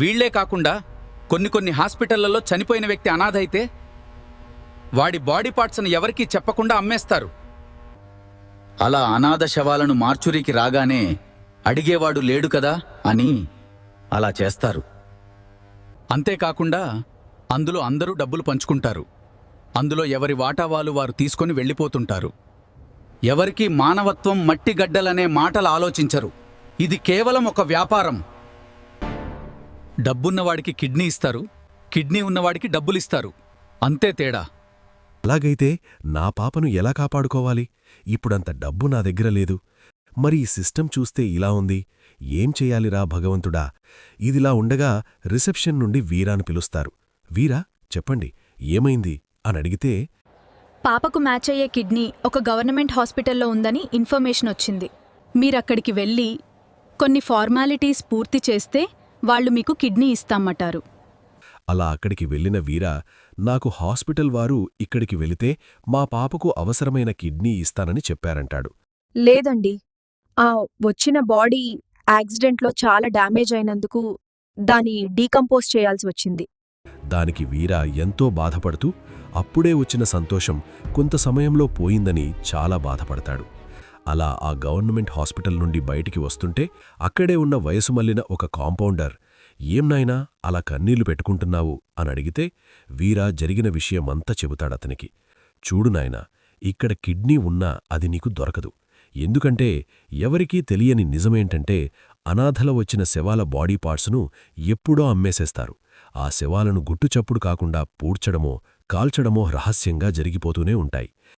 వీళ్లే కాకుండా కొన్ని హాస్పిటళ్లలో చనిపోయిన వ్యక్తి అనాథ అయితే వాడి బాడీ పార్ట్స్ను ఎవరికీ చెప్పకుండా అమ్మేస్తారు. అలా అనాథ శవాలను మార్చురీకి రాగానే అడిగేవాడు లేడు కదా అని అలా చేస్తారు. అంతేకాకుండా అందులో అందరూ డబ్బులు పంచుకుంటారు. అందులో ఎవరి వాటావాలు వారు తీసుకొని వెళ్ళిపోతుంటారు. ఎవరికీ మానవత్వం, మట్టిగడ్డలనే మాటలు ఆలోచించరు. ఇది కేవలం ఒక వ్యాపారం. డబ్బున్నవాడికి కిడ్నీ ఇస్తారు, కిడ్నీ ఉన్నవాడికి డబ్బులిస్తారు. అంతే తేడా. అలాగైతే నా పాపను ఎలా కాపాడుకోవాలి? ఇప్పుడంత డబ్బు నా దగ్గర లేదు. మరి ఈ సిస్టమ్ చూస్తే ఇలా ఉంది. ఏం చెయ్యాలిరా భగవంతుడా? ఇదిలా ఉండగా రిసెప్షన్ నుండి వీరాను పిలుస్తారు. వీరా, చెప్పండి, ఏమైంది అనడిగితే, పాపకు మ్యాచ్ అయ్యే కిడ్నీ ఒక గవర్నమెంట్ హాస్పిటల్లో ఉందని ఇన్ఫర్మేషన్ వచ్చింది. మీరక్కడికి వెళ్ళి కొన్ని ఫార్మాలిటీస్ పూర్తి చేస్తే వాళ్ళు మీకు కిడ్నీ ఇస్తామంటారు. అలా అక్కడికి వెళ్ళిన వీరా, నాకు హాస్పిటల్ వారు ఇక్కడికి వెళితే మా పాపకు అవసరమైన కిడ్నీ ఇస్తానని చెప్పారంటాడు. లేదండి, ఆ వచ్చిన బాడీ యాక్సిడెంట్లో చాలా డ్యామేజ్ అయినందుకు దాన్ని డీకంపోజ్ చేయాల్సి వచ్చింది. దానికి వీరా ఎంతో బాధపడుతూ అప్పుడే వచ్చిన సంతోషం కొంత సమయంలో పోయిందని చాలా బాధపడతాడు. అలా ఆ గవర్నమెంట్ హాస్పిటల్ నుండి బయటికి వస్తుంటే అక్కడే ఉన్న వయసు మళ్లిన ఒక కాంపౌండర్, ఏం నాయనా అలా కన్నీళ్లు పెట్టుకుంటున్నావు అనడిగితే వీరా జరిగిన విషయమంతా చెబుతాడతనికి. చూడు నాయనా, ఇక్కడ కిడ్నీ ఉన్నా అది నీకు దొరకదు. ఎందుకంటే ఎవరికీ తెలియని నిజమేంటంటే అనాథల వచ్చిన శవాల బాడీ పార్ట్స్ను ఎప్పుడో అమ్మేసేస్తారు. ఆ శవాలను గుట్టుచప్పుడు కాకుండా పూడ్చడమో కాల్చడమో రహస్యంగా జరిగిపోతూనే ఉంటాయి.